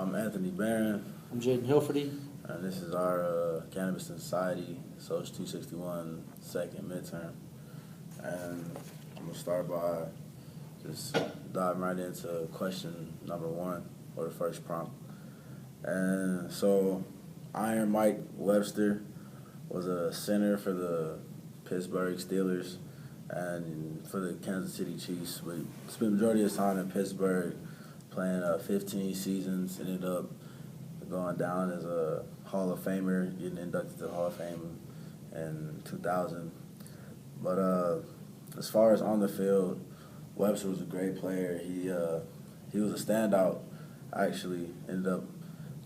I'm Anthony Barron, I'm Jayden Hilfertys. and this is our Cannabis and Society Social 261 second midterm. And I'm going to start by just diving right into question number one, or the first prompt. And so, Iron Mike Webster was a center for the Pittsburgh Steelers and for the Kansas City Chiefs. But spent the majority of his time in Pittsburgh, playing 15 seasons, ended up going down as a Hall of Famer, getting inducted to the Hall of Fame in 2000. But as far as on the field, Webster was a great player. He was a standout, actually. Ended up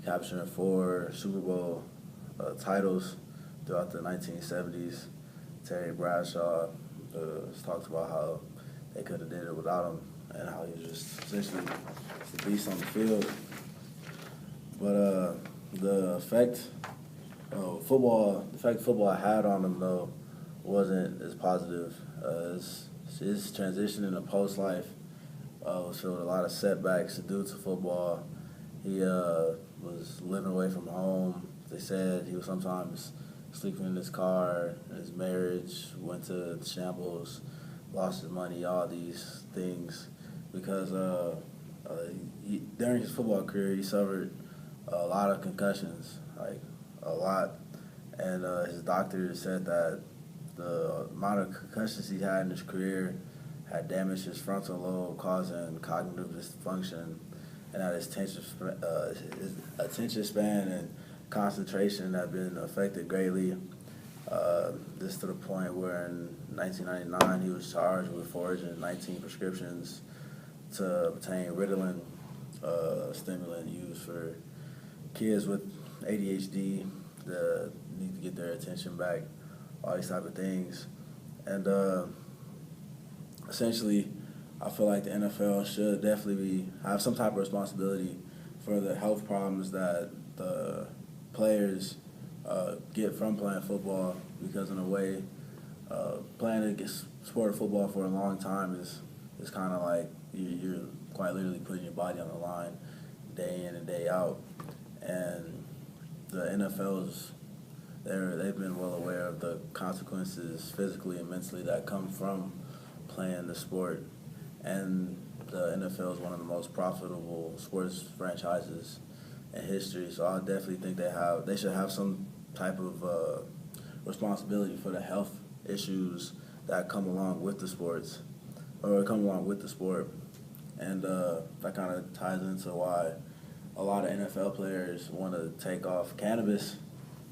capturing 4 Super Bowl titles throughout the 1970s. Terry Bradshaw talks about how they could have did it without him and how he was just essentially the beast on the field. But the effect football had on him, though, wasn't as positive. His transition into post life was filled with a lot of setbacks due to football. He was living away from home. They said he was sometimes sleeping in his car. His marriage went to shambles, lost his money, all these things, because during his football career he suffered a lot of concussions, like a lot, and his doctor said that the amount of concussions he had in his career had damaged his frontal lobe, causing cognitive dysfunction, and that his attention span and concentration had been affected greatly. This to the point where in 1999 he was charged with forging 19 prescriptions to obtain Ritalin, stimulant used for kids with ADHD that need to get their attention back, all these type of things. And essentially, I feel like the NFL should definitely have some type of responsibility for the health problems that the players get from playing football, because in a way, playing against sport of football for a long time is kind of like you're quite literally putting your body on the line day in and day out. And the NFL's they've been well aware of the consequences physically and mentally that come from playing the sport. And the NFL is one of the most profitable sports franchises in history. So I definitely think they should have some type of responsibility for the health issues that come along with the sports, or come along with the sport. And that kind of ties into why a lot of NFL players want to take off cannabis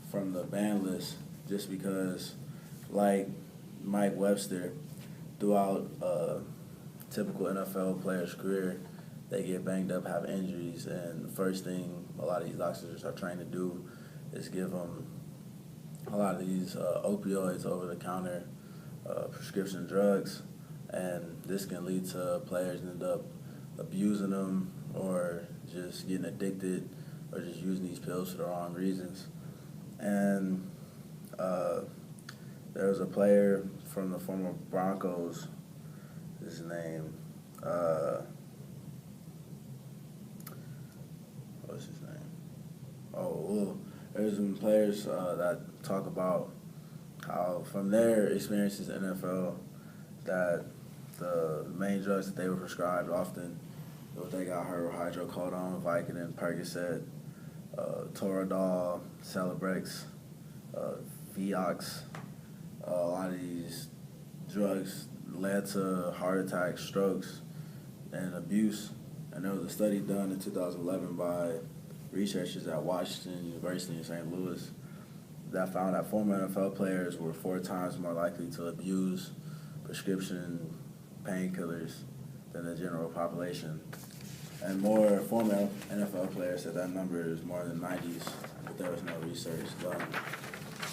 from the ban list, just because, like Mike Webster, throughout a typical NFL player's career, they get banged up, have injuries, and the first thing a lot of these doctors are trained to do is give them a lot of these opioids, over-the-counter prescription drugs, and this can lead to players end up abusing them or just getting addicted or just using these pills for the wrong reasons. And there was a player from the former Broncos, his name, what's his name? There's some players that talk about how from their experiences in the NFL that the main drugs that they were prescribed often, what they got hurt were hydrocodone, Vicodin, Percocet, Toradol, Celebrex, Vioxx. A lot of these drugs led to heart attacks, strokes, and abuse. And there was a study done in 2011 by researchers at Washington University in St. Louis that found that former NFL players were 4 times more likely to abuse prescription painkillers than the general population. And more former NFL players said that number is more than 90s, but there was no research done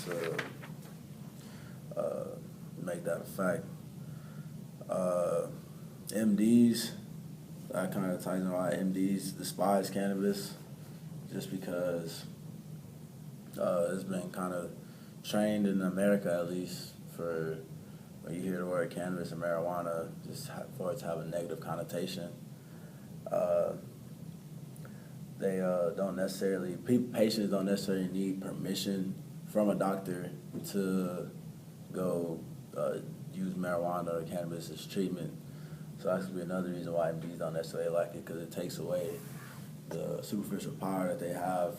to make that a fact. MDs, that kind of ties in a lot. MDs despise cannabis just because it's been kind of trained in America, at least, for when you hear the word cannabis and marijuana, just for it to have a negative connotation. they don't necessarily, patients don't necessarily need permission from a doctor to go use marijuana or cannabis as treatment. So that could be another reason why MDs don't necessarily like it, because it takes away the superficial power that they have,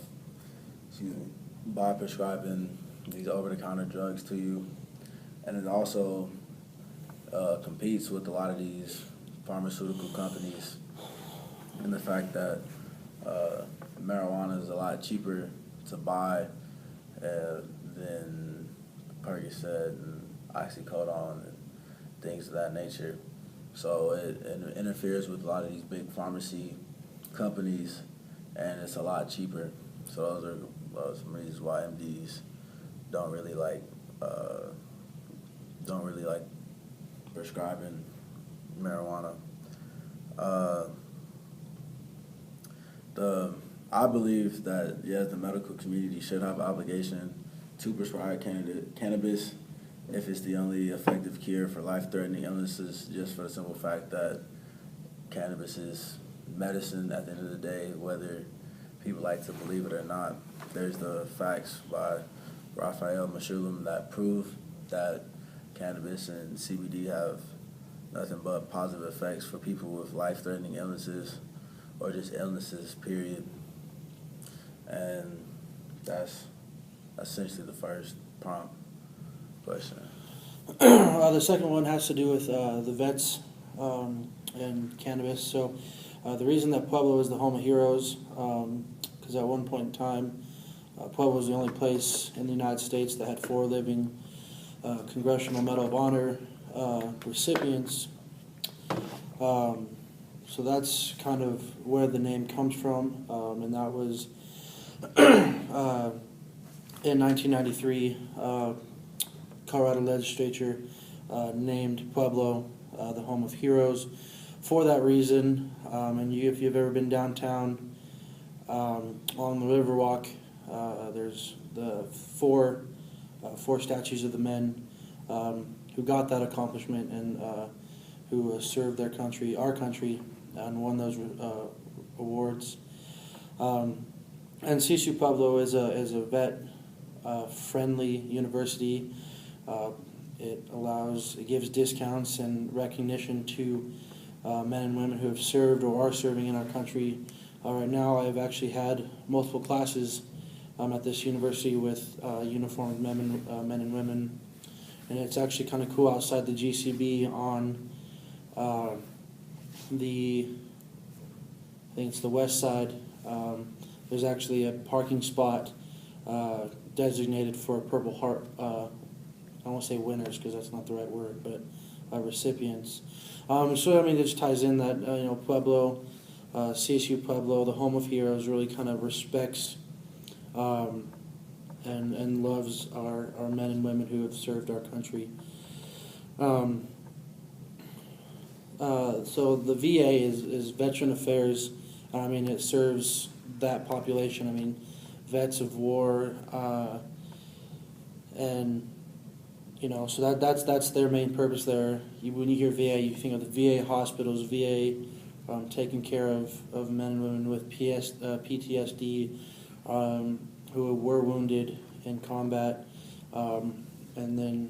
by prescribing these over-the-counter drugs to you. And it also competes with a lot of these pharmaceutical companies, and the fact that marijuana is a lot cheaper to buy than Percocet and oxycodone and things of that nature. So it interferes with a lot of these big pharmacy companies, and it's a lot cheaper. So those are some reasons why MDs don't really like prescribing marijuana. I believe that, yes, the medical community should have an obligation to prescribe cannabis if it's the only effective cure for life-threatening illnesses, just for the simple fact that cannabis is medicine at the end of the day, whether people like to believe it or not. There's the facts by Raphael Mechoulam that prove that cannabis and CBD have nothing but positive effects for people with life-threatening illnesses or just illnesses, period. And that's essentially the first prompt question. The second one has to do with the vets and cannabis. So the reason that Pueblo is the home of heroes, because at one point in time, Pueblo was the only place in the United States that had 4 living Congressional Medal of Honor recipients. So that's kind of where the name comes from, and that was in 1993, Colorado legislature named Pueblo the home of heroes for that reason. And if you've ever been downtown on the Riverwalk, there's the four statues of the men who got that accomplishment and who served their country, our country, and won those awards. And CSU Pueblo is a vet-friendly university. It gives discounts and recognition to men and women who have served or are serving in our country. Right now, I've actually had multiple classes at this university with uniformed men and women, and it's actually kind of cool outside the GCB on I think it's the west side. There's actually a parking spot designated for Purple Heart. I don't want to say winners because that's not the right word, but recipients. So I mean, it just ties in that Pueblo, CSU Pueblo, the home of heroes, really kind of respects and loves our men and women who have served our country. So the VA is Veteran Affairs. I mean, it serves that population. I mean, vets of war, and so that's their main purpose there. When you hear VA, you think of the VA hospitals, VA taking care of men and women with PTSD who were wounded in combat, and then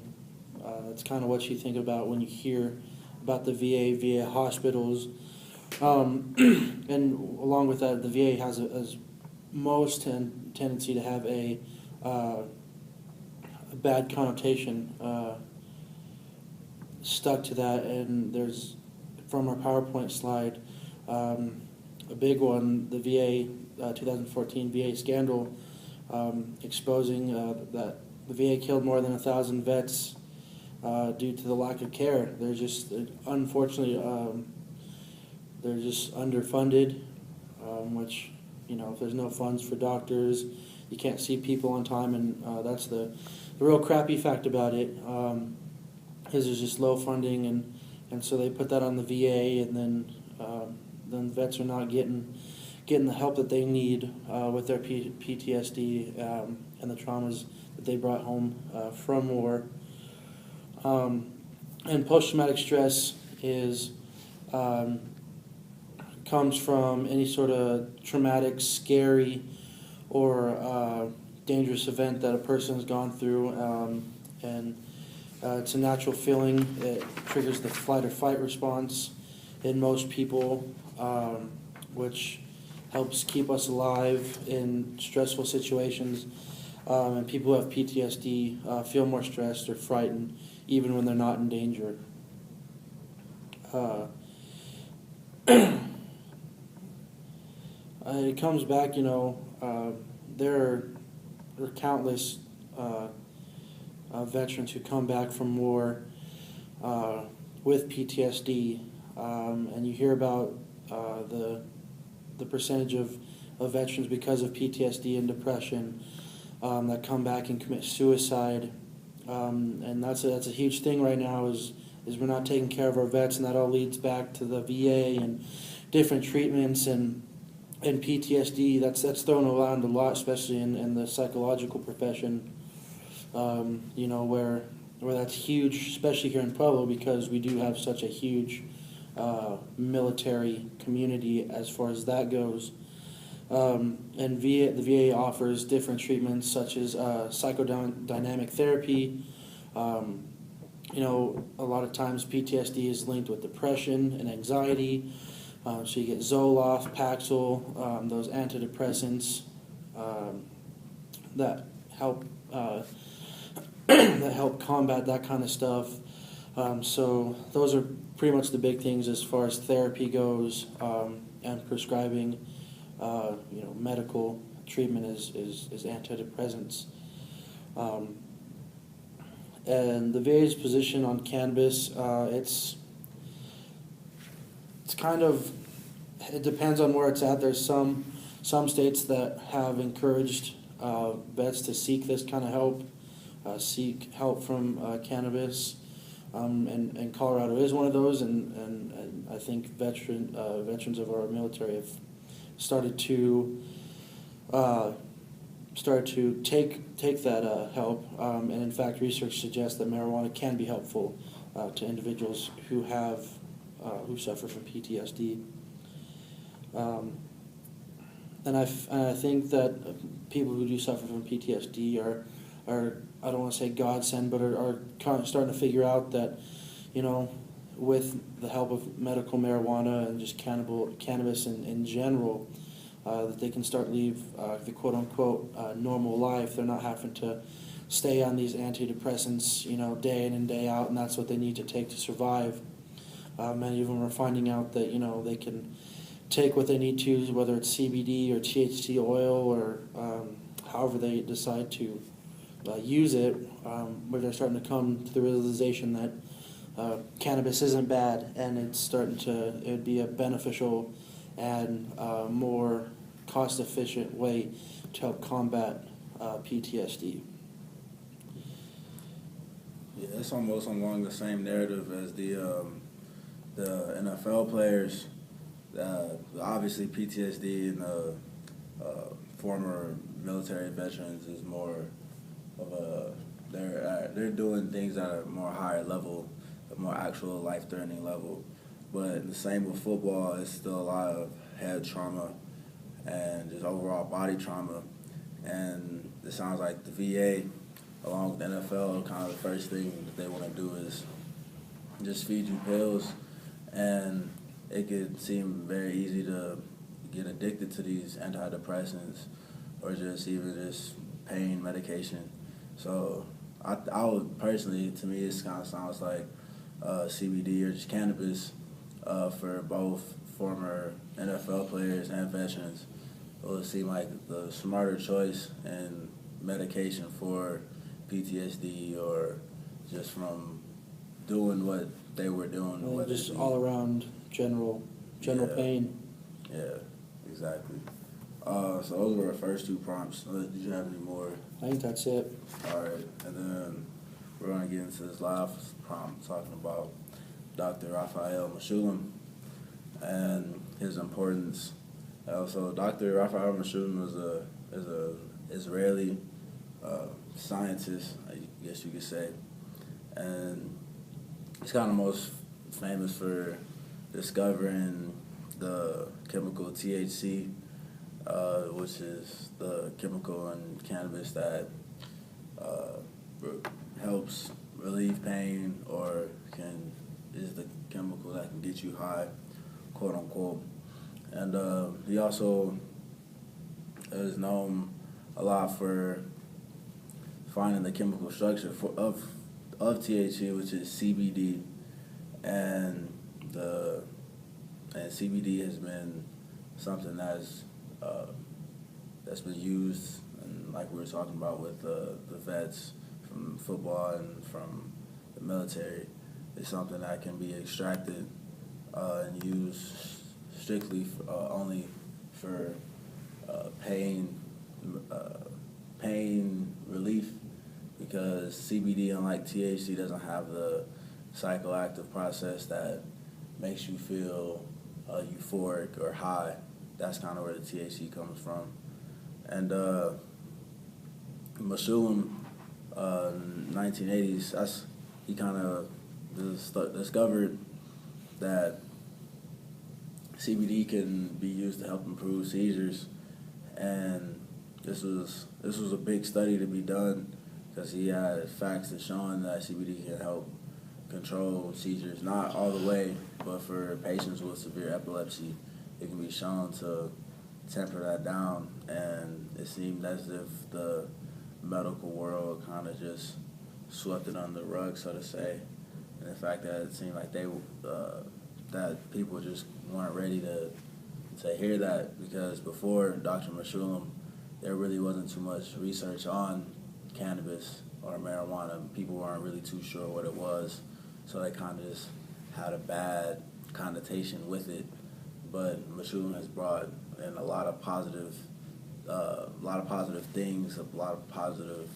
it's kind of what you think about when you hear about the VA hospitals. And along with that, the VA has most tendency to have a bad connotation stuck to that. And there's, from our PowerPoint slide, a big one, the VA 2014 VA scandal, exposing that the VA killed more than 1,000 vets due to the lack of care. They're just, unfortunately, they're just underfunded, which, if there's no funds for doctors, you can't see people on time, and that's the real crappy fact about it, is there's just low funding, and so they put that on the VA, and then vets are not getting the help that they need with their PTSD and the traumas that they brought home from war. And post-traumatic stress is kind comes from any sort of traumatic, scary, or dangerous event that a person's gone through, and it's a natural feeling. It triggers the flight or fight response in most people, which helps keep us alive in stressful situations. And people who have PTSD feel more stressed or frightened even when they're not in danger. It comes back, there are countless veterans who come back from war with PTSD, and you hear about the percentage of veterans because of PTSD and depression that come back and commit suicide, and that's a huge thing right now. Is we're not taking care of our vets, and that all leads back to the VA and different treatments and PTSD. That's thrown around a lot, especially in the psychological profession. Where that's huge, especially here in Pueblo, because we do have such a huge military community as far as that goes. And the VA offers different treatments such as psychodynamic therapy. A lot of times PTSD is linked with depression and anxiety. So you get Zoloft, Paxil, those antidepressants that help that help combat that kind of stuff. So those are pretty much the big things as far as therapy goes, and prescribing. Medical treatment is antidepressants. And the VA's position on cannabis, it's kind of, it depends on where it's at. There's some states that have encouraged vets to seek this kind of help, seek help from cannabis, and Colorado is one of those, and I think veterans of our military have started to take that help, and in fact research suggests that marijuana can be helpful to individuals who suffer from PTSD. And I think that people who do suffer from PTSD are I don't want to say godsend, but are kind of starting to figure out that, with the help of medical marijuana and just cannabis in general, that they can start leave the quote-unquote normal life. They're not having to stay on these antidepressants, day in and day out, and that's what they need to take to survive. Many of them are finding out that, they can take what they need to, whether it's CBD or THC oil or however they decide to use it, where they're starting to come to the realization that cannabis isn't bad, and it would be a beneficial and more cost-efficient way to help combat PTSD. Yeah, it's almost along the same narrative as the NFL players. Obviously, PTSD and former military veterans is more of a they're doing things at a more higher level, a more actual life-threatening level. But the same with football, it's still a lot of head trauma and just overall body trauma. And it sounds like the VA, along with the NFL, kind of the first thing that they want to do is just feed you pills. And it could seem very easy to get addicted to these antidepressants or just pain medication. So I would personally, to me, it kind of sounds like CBD or just cannabis for both former NFL players and veterans. It would seem like the smarter choice in medication for PTSD or just from doing what they were doing. Well, just all around general pain. Yeah, exactly. So those were our first two prompts. Did you have any more? I think that's it. All right, and then we're going to get into this last prompt talking about Dr. Raphael Mechoulam and his importance. So Dr. Raphael Mechoulam is a Israeli scientist, I guess you could say, and he's kind of most famous for discovering the chemical THC, which is the chemical in cannabis that helps relieve pain or is the chemical that can get you high, quote unquote. And he also is known a lot for finding the chemical structure of THC, which is CBD, and CBD has been something that's been used, and like we were talking about with the vets from football and from the military, it's something that can be extracted and used strictly only for pain relief, because CBD, unlike THC, doesn't have the psychoactive process that makes you feel euphoric or high. That's kind of where the THC comes from. And Meshulam, 1980s, he kind of discovered that CBD can be used to help improve seizures, and this was a big study to be done, because he had facts that showing that CBD can help control seizures, not all the way, but for patients with severe epilepsy, it can be shown to temper that down. And it seemed as if the medical world kind of just swept it under the rug, so to say. And the fact that it seemed like that people just weren't ready to hear that, because before Dr. Meshulam, there really wasn't too much research on cannabis or marijuana. People weren't really too sure what it was, so they kind of just had a bad connotation with it. But Meshulam has brought in a lot of positive things, a lot of positive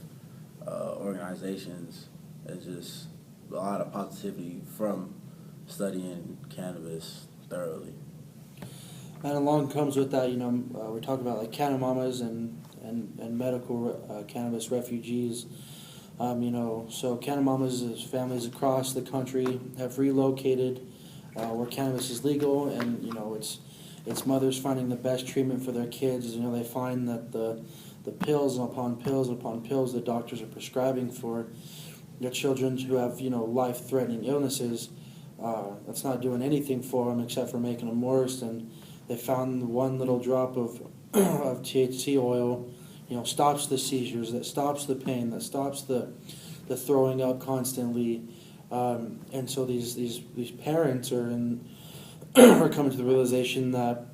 organizations, and just a lot of positivity from studying cannabis thoroughly. And along comes with that, we're talking about like Cannamamas and medical cannabis refugees. So Cannamamas is families across the country have relocated where cannabis is legal, and it's mothers finding the best treatment for their kids. They find that the pills upon pills upon pills that doctors are prescribing for their children who have life-threatening illnesses, that's not doing anything for them except for making them worse. And they found one little drop of THC oil, stops the seizures, that stops the pain, that stops the throwing up constantly. And so these parents are are coming to the realization that,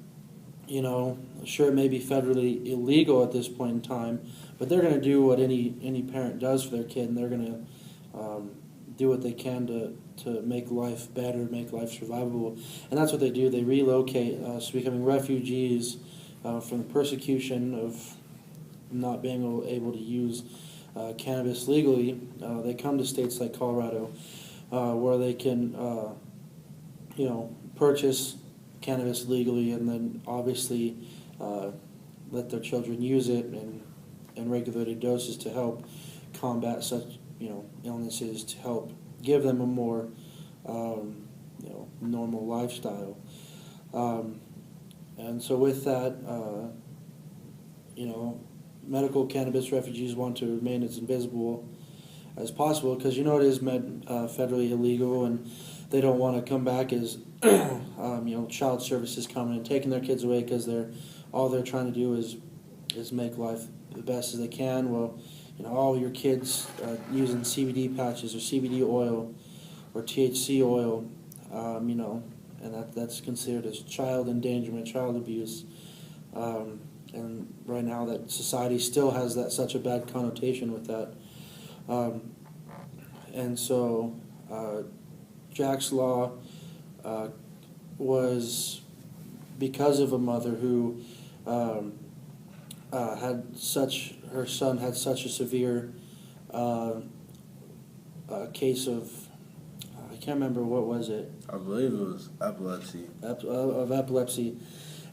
sure, it may be federally illegal at this point in time, but they're going to do what any parent does for their kid, and they're going to do what they can to make life better, make life survivable. And that's what they do. They relocate, so becoming refugees from the persecution of not being able to use cannabis legally. They come to states like Colorado, where they can, purchase cannabis legally, and then obviously let their children use it in regulated doses to help combat such illnesses, to help give them a more normal lifestyle. And so with that, medical cannabis refugees want to remain as invisible as possible, because it is federally illegal, and they don't want to come back as child services coming and taking their kids away, because all they're trying to do is make life the best as they can. Well, all your kids using CBD patches or CBD oil or THC oil, and that's considered as child endangerment, child abuse. And right now that society still has such a bad connotation with that. And so Jack's Law was because of a mother who her son had such a severe case of, I can't remember, what was it? I believe it was epilepsy. Of epilepsy.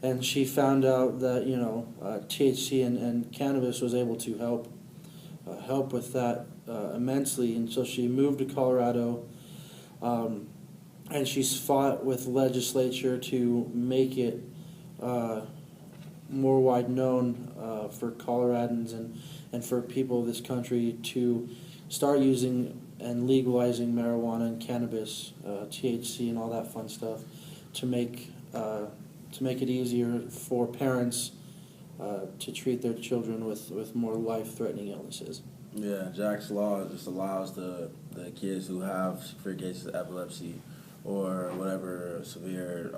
And she found out that, THC and cannabis was able to help with that immensely. And so she moved to Colorado, and she's fought with legislature to make it more wide known for Coloradans and for people of this country to start using and legalizing marijuana and cannabis, THC and all that fun stuff, to make it easier for parents to treat their children with more life-threatening illnesses. Yeah, Jack's Law just allows the kids who have severe cases of epilepsy or whatever severe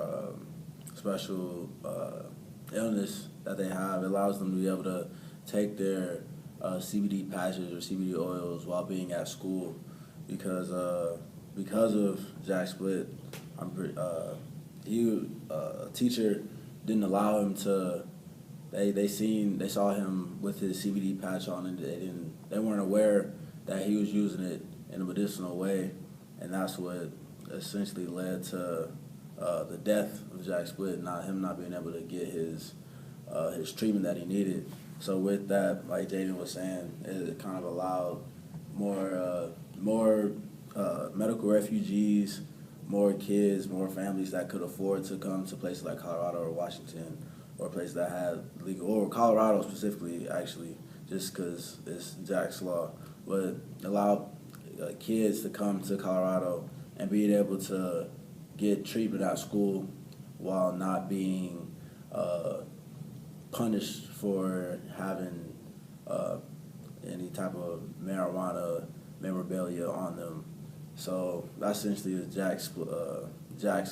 special illness that they have. It allows them to be able to take their CBD patches or CBD oils while being at school, because of Jack Split, a teacher didn't allow him to. They saw him with his CBD patch on, and they weren't aware that he was using it in a medicinal way, and that's what essentially led to the death of Jack Split, him not being able to get his treatment that he needed. So with that, like Jayden was saying, it kind of allowed more medical refugees, more kids, more families that could afford to come to places like Colorado or Washington, or places that had legal, or Colorado specifically, actually, just because it's Jack's Law, but allow kids to come to Colorado and being able to get treatment at school while not being punished for having any type of marijuana memorabilia on them. So that essentially is Jack's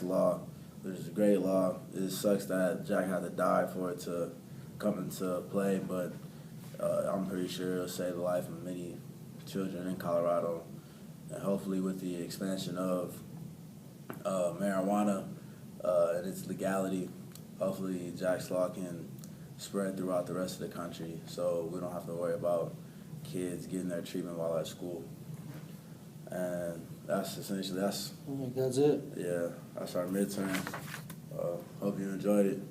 Law, which is a great law. It sucks that Jack had to die for it to come into play, but I'm pretty sure it'll save the life of many children in Colorado. And hopefully with the expansion of marijuana and its legality, hopefully Jack's Law can spread throughout the rest of the country, so we don't have to worry about kids getting their treatment while at school. And that's essentially, I think that's it. Yeah, that's our midterm. Hope you enjoyed it.